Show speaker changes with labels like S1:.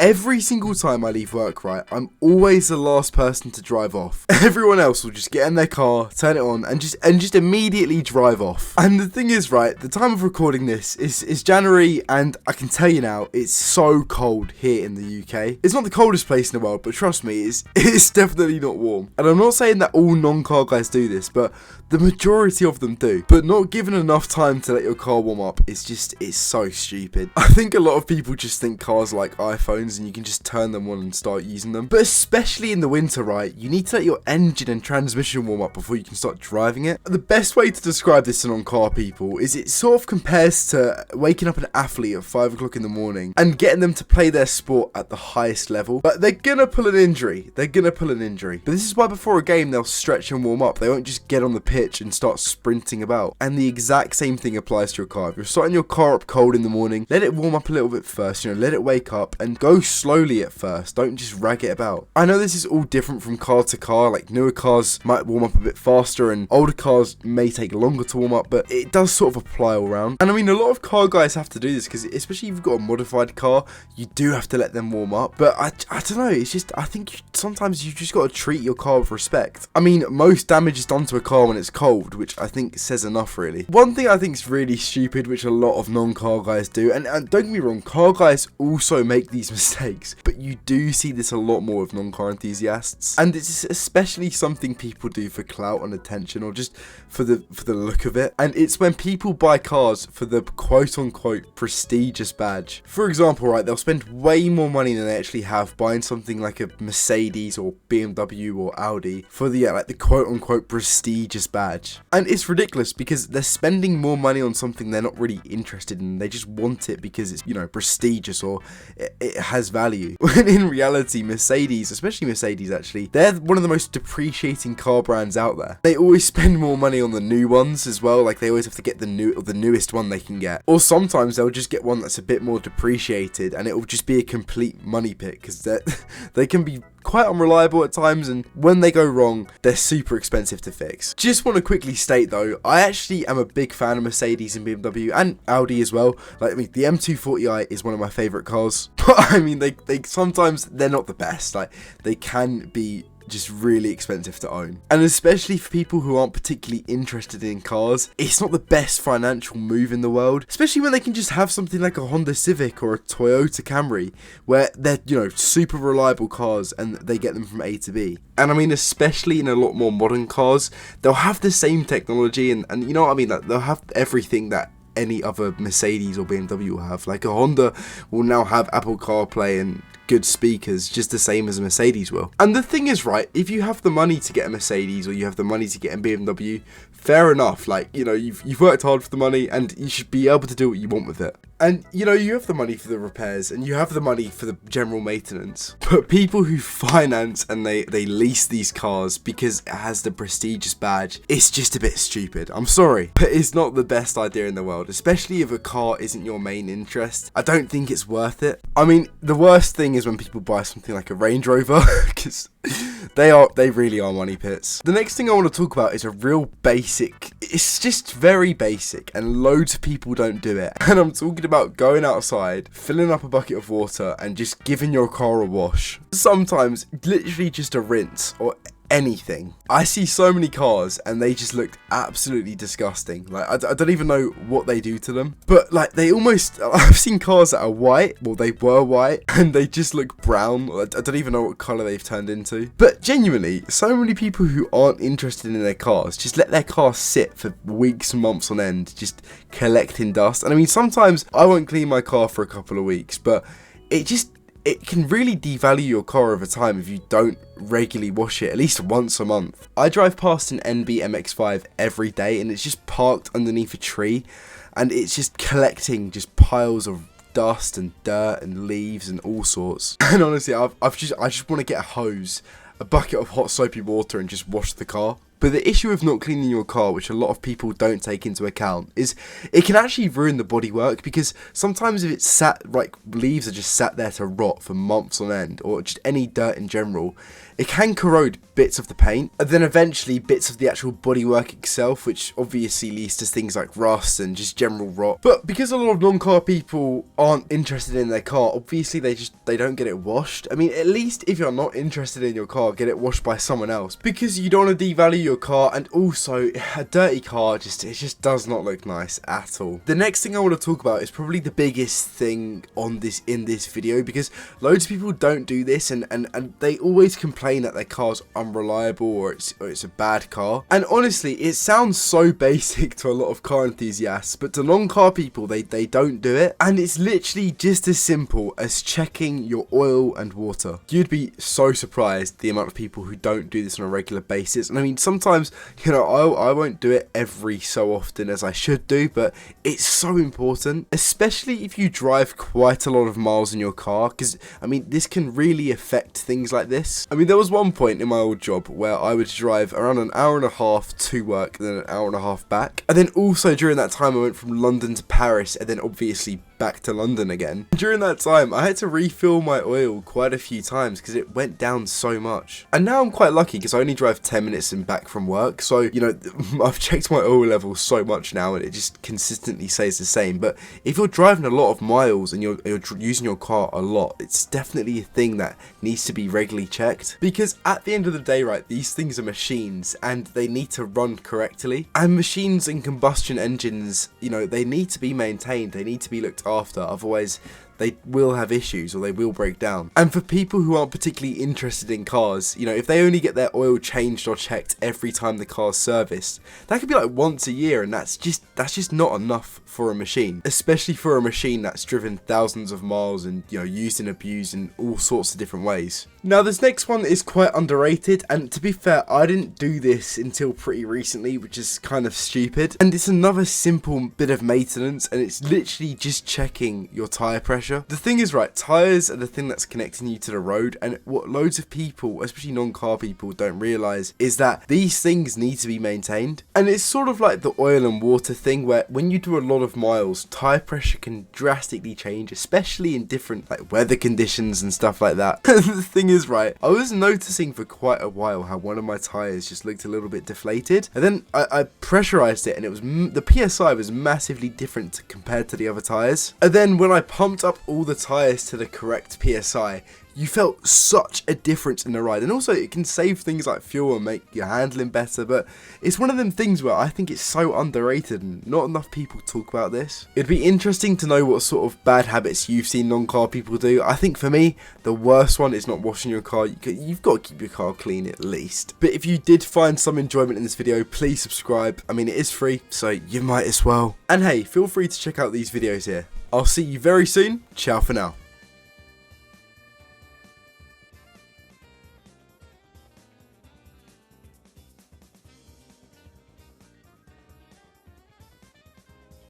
S1: Every single time I leave work, right, I'm always the last person to drive off. Everyone else will just get in their car, turn it on, and just immediately drive off. And the thing is, right, the time of recording this is January, and I can tell you now, it's so cold here in the UK. It's not the coldest place in the world, but trust me, it's definitely not warm. And I'm not saying that all non-car guys do this, but the majority of them do. But not given enough time to let your car warm up, it's so stupid. I think a lot of people just think cars are like iPhones and you can just turn them on and start using them. But especially in the winter, right, you need to let your engine and transmission warm up before you can start driving it. The best way to describe this to non-car people is it sort of compares to waking up an athlete at 5 o'clock in the morning and getting them to play their sport at the highest level. But they're gonna pull an injury. But this is why before a game they'll stretch and warm up. They won't just get on the pitch and start sprinting about. And the exact same thing applies to your car. If you're starting your car up cold in the morning, let it warm up a little bit first, let it wake up and go slowly at first. Don't just rag it about. I know this is all different from car to car, like newer cars might warm up a bit faster and older cars may take longer to warm up, but it does sort of apply all around. And I mean, a lot of car guys have to do this because especially if you've got a modified car, you do have to let them warm up. But I don't know, it's just, I think sometimes you just got to treat your car with respect. I mean, most damage is done to a car when it's cold, which I think says enough really. One thing I think is really stupid, which a lot of non-car guys do, and don't get me wrong, car guys also make these mistakes, but you do see this a lot more with non-car enthusiasts, and it's especially something people do for clout and attention, or just for the look of it. And it's when people buy cars for the quote-unquote prestigious badge. For example, right, they'll spend way more money than they actually have buying something like a Mercedes or BMW or Audi for the like the quote-unquote prestigious badge. And it's ridiculous because they're spending more money on something they're not really interested in. They just want it because it's, prestigious or it has value. When in reality, Mercedes, especially Mercedes actually, they're one of the most depreciating car brands out there. They always spend more money on the new ones as well. Like they always have to get the newest one they can get. Or sometimes they'll just get one that's a bit more depreciated and it will just be a complete money pit because they can be quite unreliable at times, and when they go wrong, they're super expensive to fix. Just want to quickly state though, I actually am a big fan of Mercedes and BMW and Audi as well. Like, I mean, the M240i is one of my favorite cars, but I mean, they sometimes they're not the best. Like, they can be just really expensive to own, and especially for people who aren't particularly interested in cars, it's not the best financial move in the world, especially when they can just have something like a Honda Civic or a Toyota Camry where they're super reliable cars and they get them from A to B. And I mean, especially in a lot more modern cars, they'll have the same technology and you know what I mean, like, they'll have everything that any other Mercedes or BMW will have. Like, a Honda will now have Apple CarPlay and good speakers, just the same as a Mercedes will. And the thing is, right, if you have the money to get a Mercedes or you have the money to get a BMW, fair enough. Like, you've worked hard for the money and you should be able to do what you want with it. And, you have the money for the repairs and you have the money for the general maintenance. But people who finance and they lease these cars because it has the prestigious badge, it's just a bit stupid. I'm sorry, but it's not the best idea in the world, especially if a car isn't your main interest. I don't think it's worth it. I mean, the worst thing is when people buy something like a Range Rover, because they really are money pits. The next thing I want to talk about is a real basic, it's just very basic and loads of people don't do it. And I'm talking about going outside, filling up a bucket of water and just giving your car a wash. Sometimes literally just a rinse or anything. I see so many cars and they just look absolutely disgusting. Like, I don't even know what they do to them, but like, I've seen cars that are white, well, they were white, and they just look brown. I don't even know what colour they've turned into. But genuinely, so many people who aren't interested in their cars just let their cars sit for weeks and months on end, just collecting dust. And I mean, sometimes I won't clean my car for a couple of weeks, but it can really devalue your car over time if you don't regularly wash it at least once a month. I drive past an NB MX-5 every day and it's just parked underneath a tree and it's just collecting just piles of dust and dirt and leaves and all sorts. And honestly, I just want to get a hose, a bucket of hot soapy water and just wash the car. But the issue with not cleaning your car, which a lot of people don't take into account, is it can actually ruin the bodywork, because sometimes if it's sat, like leaves are just sat there to rot for months on end, or just any dirt in general, it can corrode bits of the paint, and then eventually bits of the actual bodywork itself, which obviously leads to things like rust and just general rot. But because a lot of non-car people aren't interested in their car, obviously they don't get it washed. I mean, at least if you're not interested in your car, get it washed by someone else, because you don't want to devalue your car, and also a dirty car it just does not look nice at all. The next thing I want to talk about is probably the biggest thing in this video, because loads of people don't do this, and they always complain that their car's unreliable or it's a bad car. And honestly, it sounds so basic to a lot of car enthusiasts, but to non-car people, they don't do it. And it's literally just as simple as checking your oil and water. You'd be so surprised the amount of people who don't do this on a regular basis. And I mean, sometimes, you know, I won't do it every so often as I should do, but it's so important, especially if you drive quite a lot of miles in your car, because I mean, this can really affect things like this. I mean, there was one point in my old job where I would drive around an hour and a half to work, then an hour and a half back, and then also during that time I went from London to Paris, and then obviously back to London again. During that time I had to refill my oil quite a few times because it went down so much. And now I'm quite lucky because I only drive 10 minutes and back from work, so you know, I've checked my oil level so much now and it just consistently stays the same. But if you're driving a lot of miles and you're using your car a lot, it's definitely a thing that needs to be regularly checked, because at the end of the day, right, these things are machines and they need to run correctly, and machines and combustion engines, you know, they need to be maintained, they need to be looked after, otherwise they will have issues or they will break down. And for people who aren't particularly interested in cars, you know, if they only get their oil changed or checked every time the car's serviced, that could be like once a year, and that's just not enough for a machine, especially for a machine that's driven thousands of miles and, you know, used and abused in all sorts of different ways. Now this next one is quite underrated, and to be fair, I didn't do this until pretty recently, which is kind of stupid, and it's another simple bit of maintenance, and it's literally just checking your tyre pressure. The thing is, right, tyres are the thing that's connecting you to the road, and what loads of people, especially non-car people, don't realise is that these things need to be maintained. And it's sort of like the oil and water thing, where when you do a lot of miles, tyre pressure can drastically change, especially in different like weather conditions and stuff like that. The thing is, right, I was noticing for quite a while how one of my tyres just looked a little bit deflated, and then I pressurised it, and it was the PSI was massively different compared to the other tyres. And then when I pumped up all the tyres to the correct PSI, you felt such a difference in the ride. And also it can save things like fuel and make your handling better, but it's one of them things where I think it's so underrated and not enough people talk about this. It'd be interesting to know what sort of bad habits you've seen non-car people do. I think for me, the worst one is not washing your car. You've got to keep your car clean at least. But if you did find some enjoyment in this video, please subscribe. I mean, it is free, so you might as well. And hey, feel free to check out these videos here. I'll see you very soon. Ciao for now.